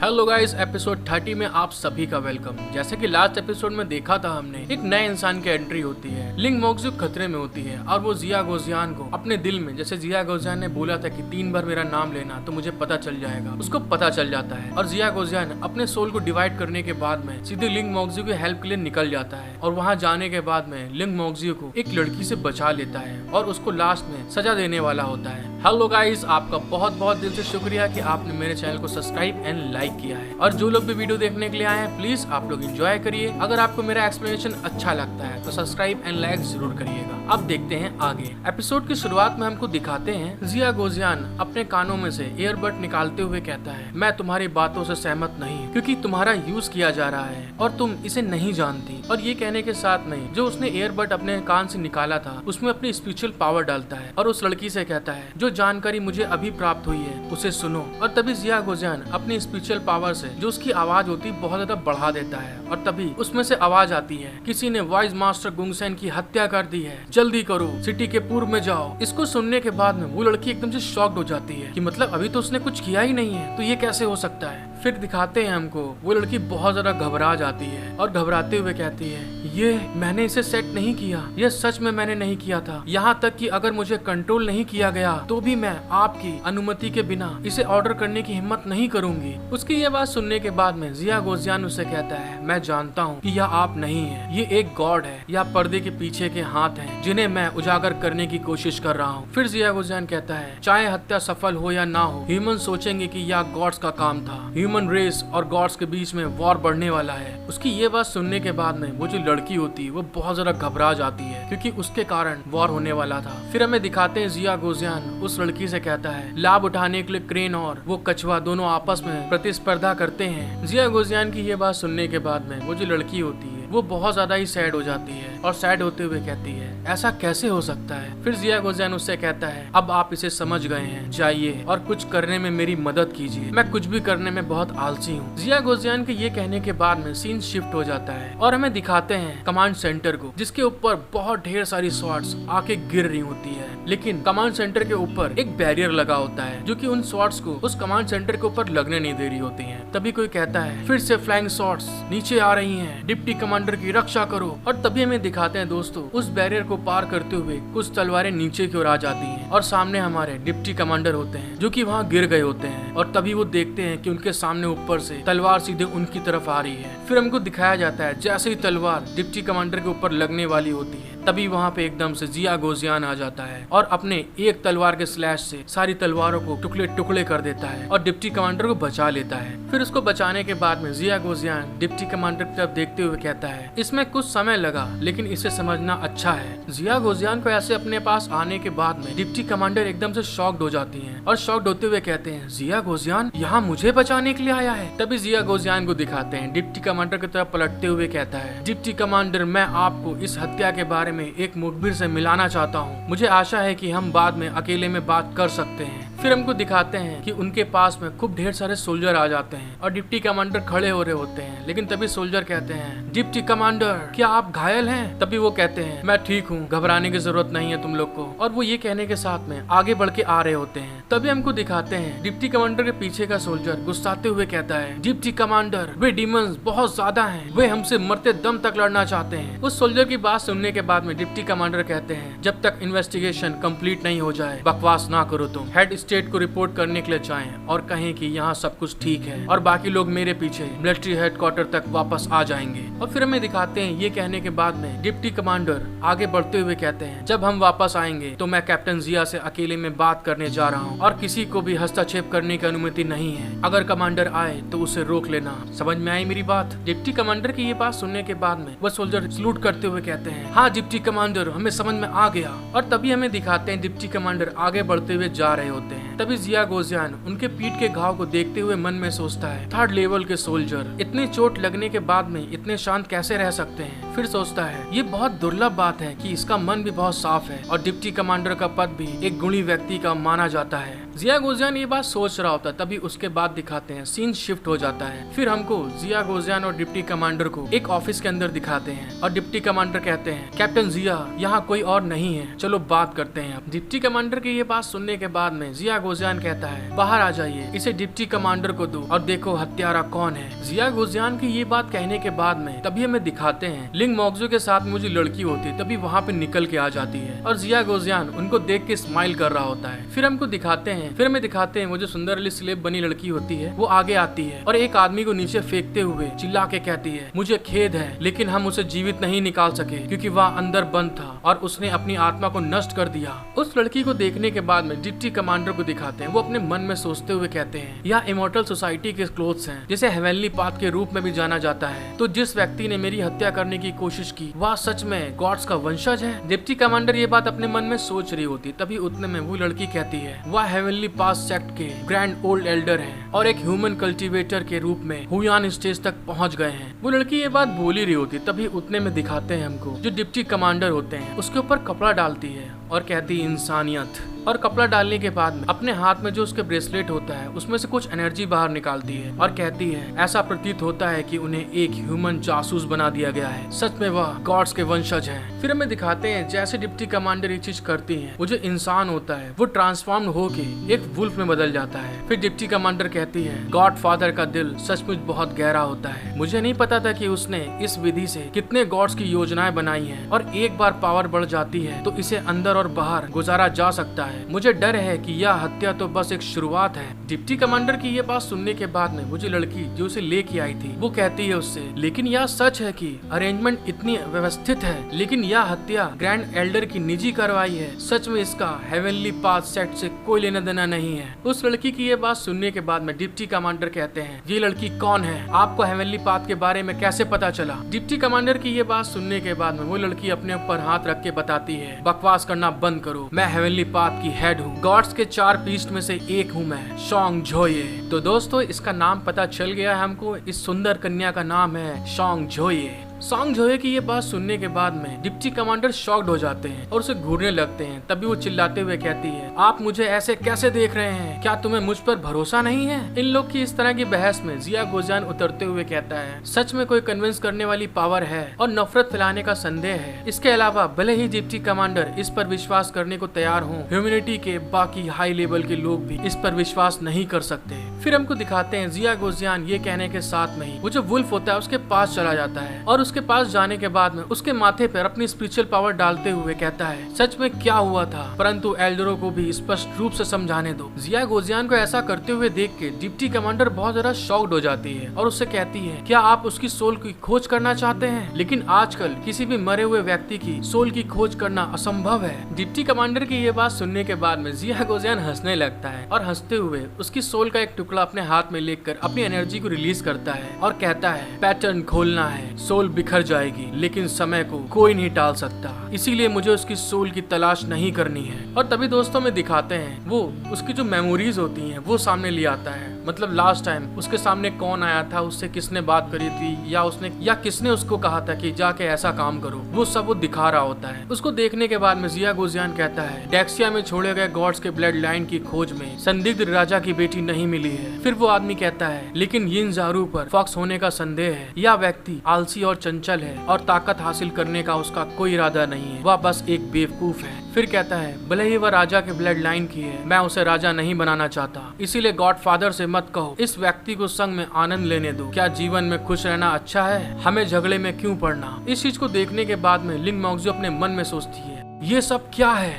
Hello guys, episode 30 में आप सभी का वेलकम। जैसे कि लास्ट एपिसोड में देखा था हमने, एक नए इंसान की एंट्री होती है। लिंग मोक्जू खतरे में होती है और वो जिया गोजियान को अपने दिल में, जैसे जिया गोजियान ने बोला था कि 3 बार मेरा नाम लेना तो मुझे पता चल जाएगा, उसको पता चल जाता है और जिया गोजियान अपने सोल को डिवाइड करने के बाद में सीधे लिंग मोक्जू की हेल्प के लिए निकल जाता है और वहाँ जाने के बाद में लिंग मोक्जू को एक लड़की से बचा लेता है और उसको लास्ट में सजा देने वाला होता है। हेलो गाइस, आपका बहुत बहुत दिल से शुक्रिया कि आपने मेरे चैनल को सब्सक्राइब एंड लाइक किया है और जो लोग भी वीडियो देखने के लिए आए हैं प्लीज आप लोग एंजॉय करिए। अगर आपको मेरा एक्सप्लेनेशन अच्छा लगता है तो सब्सक्राइब एंड लाइक जरूर करिएगा। अब देखते हैं आगे। एपिसोड की शुरुआत में हमको दिखाते हैं जिया गोजियान अपने कानों में से ईयरबड निकालते हुए कहता है, मैं तुम्हारी बातों से सहमत नहीं क्योंकि तुम्हारा यूज किया जा रहा है और तुम इसे नहीं जानती। और ये कहने के साथ में जो उसने ईयरबड अपने कान से निकाला था उसमें अपनी स्पिरिचुअल पावर डालता है और उस लड़की से कहता है, जो जानकारी मुझे अभी प्राप्त हुई है उसे सुनो। और तभी जिया गोजियान अपनी स्पिरिचुअल पावर से जो उसकी आवाज होती बहुत ज्यादा बढ़ा देता है और तभी उसमें से आवाज आती है, किसी ने वाइज मास्टर गुंगसेन की हत्या कर दी है, जल्दी करो, सिटी के पूर्व में जाओ। इसको सुनने के बाद में वो लड़की एकदम से शॉक्ड हो जाती है कि मतलब अभी तो उसने कुछ किया ही नहीं है, तो ये कैसे हो सकता है। फिर दिखाते हैं हमको वो लड़की बहुत ज्यादा घबरा जाती है और घबराते हुए कहती है, ये मैंने इसे सेट नहीं किया, ये सच में मैंने नहीं किया था। यहाँ तक कि अगर मुझे कंट्रोल नहीं किया गया तो भी मैं आपकी अनुमति के बिना इसे ऑर्डर करने की हिम्मत नहीं करूंगी। उसकी ये बात सुनने के बाद में जिया गोजियान उससे कहता है, मैं जानता हूँ कि यह आप नहीं है, ये एक गॉड है या पर्दे के पीछे के हाथ हैं जिन्हें मैं उजागर करने की कोशिश कर रहा हूँ। फिर जिया गोजियान कहता है, चाहे हत्या सफल हो या ना हो, ह्यूमन सोचेंगे कि यह गॉड्स का काम था। ह्यूमन रेस और गॉड्स के बीच में वॉर बढ़ने वाला है। उसकी ये बात सुनने के बाद में वो जो लड़की होती है वो बहुत ज्यादा घबरा जाती है क्योंकि उसके कारण वॉर होने वाला था। फिर हमें दिखाते हैं जिया गोजियान उस लड़की से कहता है, लाभ उठाने के लिए क्रेन और वो कछुआ दोनों आपस में प्रतिस्पर्धा करते हैं। जिया गोजियान की ये बात सुनने के बाद में वो जो लड़की होती है वो बहुत ज्यादा ही सैड हो जाती है और सैड होते हुए कहती है, ऐसा कैसे हो सकता है। फिर जिया गोजियान उससे कहता है, अब आप इसे समझ गए हैं, जाइए और कुछ करने में मेरी मदद कीजिए, मैं कुछ भी करने में बहुत आलसी हूँ। जिया गोजियान के ये कहने के बाद में सीन शिफ्ट हो जाता है और हमें दिखाते हैं कमांड सेंटर को, जिसके ऊपर बहुत ढेर सारी स्वॉर्ड्स आके गिर रही होती है। लेकिन कमांड सेंटर के ऊपर एक बैरियर लगा होता है जो कि उन स्वॉर्ड्स को उस कमांड सेंटर के ऊपर लगने नहीं दे रही होती है। तभी कोई कहता है, फिर से फ्लाइंग स्वॉर्ड्स नीचे आ रही हैं, डिप्टी कमांडर की रक्षा करो। और तभी हमें दिखाते हैं दोस्तों, उस बैरियर को पार करते हुए कुछ तलवारें नीचे की ओर आ जाती हैं और सामने हमारे डिप्टी कमांडर होते हैं जो कि वहाँ गिर गए होते हैं। और तभी वो देखते हैं कि उनके सामने ऊपर से तलवार सीधे उनकी तरफ आ रही है। फिर हमको दिखाया जाता है जैसे ही तलवार डिप्टी कमांडर के ऊपर लगने वाली होती है तभी वहाँ पे एकदम से जिया गोजियान आ जाता है और अपने एक तलवार के स्लैश से सारी तलवारों को टुकड़े टुकड़े कर देता है और डिप्टी कमांडर को बचा लेता है। फिर उसको बचाने के बाद में जिया गोजियान डिप्टी कमांडर की तरफ देखते हुए कहता है, इसमें कुछ समय लगा लेकिन इसे समझना अच्छा है। जिया गोजियान को ऐसे अपने पास आने के बाद में डिप्टी कमांडर एकदम से शॉक्ड हो जाती है और शॉक्ड होते हुए कहते हैं, जिया गोजियान यहाँ मुझे बचाने के लिए आया है। तभी जिया गोजियान को दिखाते हैं डिप्टी कमांडर की तरफ पलटते हुए कहता है, डिप्टी कमांडर, मैं आपको इस हत्या के बारे में एक मुखबिर से मिलाना चाहता हूँ। मुझे आशा है कि हम बाद में अकेले में बात कर सकते हैं। फिर हमको दिखाते हैं कि उनके पास में खूब ढेर सारे सोल्जर आ जाते हैं और डिप्टी कमांडर खड़े हो रहे होते हैं। लेकिन तभी सोल्जर कहते हैं, डिप्टी कमांडर, क्या आप घायल हैं? तभी वो कहते हैं, मैं ठीक हूँ, घबराने की जरूरत नहीं है तुम लोग को। और वो ये कहने के साथ में आगे बढ़ के आ रहे होते हैं। तभी हमको दिखाते हैं डिप्टी कमांडर के पीछे का सोल्जर गुस्साते हुए कहता है, डिप्टी कमांडर, वे डीमंस बहुत ज्यादा हैं, वे हमसे मरते दम तक लड़ना चाहते हैं। उस सोल्जर की बात सुनने के बाद में डिप्टी कमांडर कहते हैं, जब तक इन्वेस्टिगेशन कंप्लीट नहीं हो जाए बकवास ना करो, तुम हेड स्टेट को रिपोर्ट करने के लिए जाएं और कहें कि यहाँ सब कुछ ठीक है और बाकी लोग मेरे पीछे मिलिट्री हेडक्वार्टर तक वापस आ जाएंगे। और फिर हमें दिखाते हैं ये कहने के बाद में डिप्टी कमांडर आगे बढ़ते हुए कहते हैं, जब हम वापस आएंगे तो मैं कैप्टन जिया से अकेले में बात करने जा रहा हूँ और किसी को भी हस्तक्षेप करने की अनुमति नहीं है। अगर कमांडर आए तो उसे रोक लेना। समझ में आई मेरी बात? डिप्टी कमांडर की ये बात सुनने के बाद में वह सोल्जर सलूट करते हुए कहते हैं, हाँ डिप्टी कमांडर, हमें समझ में आ गया। और तभी हमें दिखाते हैं डिप्टी कमांडर आगे बढ़ते हुए जा रहे होते हैं। तभी जिया गोजियान उनके पीठ के घाव को देखते हुए मन में सोचता है, 3rd लेवल के सोल्जर इतनी चोट लगने के बाद में इतने शांत कैसे रह सकते हैं। फिर सोचता है, ये बहुत दुर्लभ बात है कि इसका मन भी बहुत साफ है और डिप्टी कमांडर का पद भी एक गुणी व्यक्ति का माना जाता है। जिया गोजियान ये बात सोच रहा होता है तभी उसके बाद दिखाते हैं सीन शिफ्ट हो जाता है। फिर हमको जिया गोजियान और डिप्टी कमांडर को एक ऑफिस के अंदर दिखाते हैं और डिप्टी कमांडर कहते हैं, कैप्टन जिया, यहाँ कोई और नहीं है, चलो बात करते हैं। डिप्टी कमांडर की ये बात सुनने के बाद में जिया जिया गोजियान कहता है बाहर आ जाइए, इसे डिप्टी कमांडर को दो और देखो हत्यारा कौन है। जिया गोजियान की ये बात कहने के बाद में तभी हमें दिखाते हैं लिंग मोक्सू के साथ में जो लड़की होती है तभी वहाँ पे निकल के आ जाती है और जिया गोजियान उनको देख के स्माइल कर रहा होता है। फिर हमें दिखाते हैं वो जो सुंदरली स्लेब बनी लड़की होती है वो आगे आती है और एक आदमी को नीचे फेंकते हुए चिल्ला के कहती है मुझे खेद है लेकिन हम उसे जीवित नहीं निकाल सके क्योंकि वह अंदर बंद था और उसने अपनी आत्मा को नष्ट कर दिया। उस लड़की को देखने के बाद में डिप्टी कमांडर को दिखाते हैं, वो अपने मन में सोचते हुए कहते हैं यह इमॉर्टल सोसाइटी के क्लोथ्स हैं जिसे हेवनली पाथ के रूप में भी जाना जाता है। तो जिस व्यक्ति ने मेरी हत्या करने की कोशिश की वह सच में गॉड्स का वंशज है। डिप्टी कमांडर ये बात अपने मन में सोच रही होती तभी उतने में वो लड़की कहती है वह हेवनली पाथ सेक्ट के ग्रैंड ओल्ड एल्डर है और एक ह्यूमन कल्टीवेटर के रूप में हुयान स्टेज तक पहुंच गए हैं। वो लड़की ये बात बोल ही रही होती तभी उतने में दिखाते हैं हमको जो डिप्टी कमांडर होते हैं उसके ऊपर कपड़ा डालती है और कहती इंसानियत, और कपड़ा डालने के बाद में अपने हाथ में जो उसके ब्रेसलेट होता है उसमें से कुछ एनर्जी बाहर निकालती है और कहती है ऐसा प्रतीत होता है कि उन्हें एक ह्यूमन जासूस बना दिया गया है, सच में वह गॉड्स के वंशज हैं। फिर हमें दिखाते हैं जैसे डिप्टी कमांडर ये चीज करती है वो जो इंसान होता है वो ट्रांसफॉर्म होके एक वुल्फ में बदल जाता है। फिर डिप्टी कमांडर कहती है गॉड फादर का दिल सचमुच बहुत गहरा होता है, मुझे नहीं पता था कि उसने इस विधि से कितने गॉड्स की योजनाएं बनाई है और एक बार पावर बढ़ जाती है तो इसे अंदर और बाहर गुजारा जा सकता है। मुझे डर है कि यह हत्या तो बस एक शुरुआत है। डिप्टी कमांडर की ये बात सुनने के बाद में वो जो लड़की जो उसे लेके आई थी वो कहती है उससे लेकिन यह सच है कि अरेंजमेंट इतनी व्यवस्थित है लेकिन यह हत्या ग्रैंड एल्डर की निजी कार्रवाई है, सच में इसका हेवनली पाथ सेट से कोई लेना देना नहीं है। उस लड़की की ये बात सुनने के बाद में डिप्टी कमांडर कहते हैं ये लड़की कौन है, आपको हेवनली पाथ के बारे में कैसे पता चला। डिप्टी कमांडर की ये बात सुनने के बाद में वो लड़की अपने ऊपर हाथ रख के बताती है बकवास करना बंद करो, मैं हेवनली पाथ की हेड हूँ, गॉड्स के 4 बीस्ट में से एक हूँ मैं, शोंग झोये। तो दोस्तों इसका नाम पता चल गया है हमको, इस सुंदर कन्या का नाम है शोंग झोये। सोंग झोये की ये बात सुनने के बाद में डिप्टी कमांडर शॉक्ड हो जाते हैं और उसे घूरने लगते हैं। तभी वो चिल्लाते हुए कहती है आप मुझे ऐसे कैसे देख रहे हैं, क्या तुम्हें मुझ पर भरोसा नहीं है। इन लोग की इस तरह की बहस में जिया गोजियान उतरते हुए कहता है सच में कोई कन्विंस करने वाली पावर है और नफरत फैलाने का संदेह है। इसके अलावा भले ही डिप्टी कमांडर इस पर विश्वास करने को तैयार हो, ह्यूमैनिटी के बाकी हाई लेवल के लोग भी इस पर विश्वास नहीं कर सकते। फिर हमको दिखाते हैं जिया गोजियान ये कहने के साथ में ही वो जो वुल्फ होता है उसके पास चला जाता है और उसके पास जाने के बाद में उसके माथे पर अपनी स्पिरिचुअल पावर डालते हुए कहता है सच में क्या हुआ था, परंतु एल्डरों को भी स्पष्ट रूप से समझाने दो। जिया गोजियान को ऐसा करते हुए देख के डिप्टी कमांडर बहुत ज्यादा शॉक्ड हो जाती है और उससे कहती है क्या आप उसकी सोल की खोज करना चाहते हैं, लेकिन आजकल किसी भी मरे हुए व्यक्ति की सोल की खोज करना असंभव है। डिप्टी कमांडर की ये बात सुनने के बाद में जिया गोजियान हंसने लगता है और हंसते हुए उसकी सोल का एक टुकड़ा अपने हाथ में लेकर अपनी एनर्जी को रिलीज करता है और कहता है पैटर्न खोलना है, सोल बिखर जाएगी लेकिन समय को कोई नहीं टाल सकता, इसीलिए मुझे उसकी सोल की तलाश नहीं करनी है। और तभी दोस्तों में दिखाते हैं वो उसकी जो मेमोरीज होती हैं वो सामने ले आता है, मतलब लास्ट टाइम उसके सामने कौन आया था, उससे किसने बात करी थी या किसने उसको कहा था कि जाके ऐसा काम करो, वो सब वो दिखा रहा होता है। उसको देखने के बाद में जिया गोजियान कहता है डेक्सिया में छोड़े गए गॉड्स के ब्लड लाइन की खोज में संदिग्ध राजा की बेटी नहीं मिली है। फिर वो आदमी कहता है लेकिन यिन ज़ारू पर फॉक्स होने का संदेह है, यह व्यक्ति आलसी और चंचल है और ताकत हासिल करने का उसका कोई इरादा नहीं है, वह बस एक बेवकूफ है। फिर कहता है भले ही वह राजा के ब्लड लाइन की है, मैं उसे राजा नहीं बनाना चाहता, इसीलिए गॉड फादर से मत कहो, इस व्यक्ति को संग में आनंद लेने दो। क्या जीवन में खुश रहना अच्छा है, हमें झगड़े में क्यों पड़ना। इस चीज को देखने के बाद में लिंग मोक्सू अपने मन में सोचती है ये सब क्या है।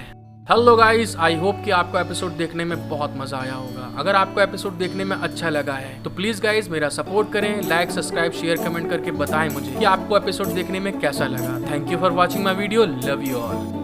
हेलो गाइस, आई होप कि आपको एपिसोड देखने में बहुत मजा आया होगा। अगर आपको एपिसोड देखने में अच्छा लगा है तो प्लीज गाइस मेरा सपोर्ट करें, लाइक सब्सक्राइब शेयर कमेंट करके बताएं मुझे कि आपको एपिसोड देखने में कैसा लगा। Thank you for watching my video, love you all.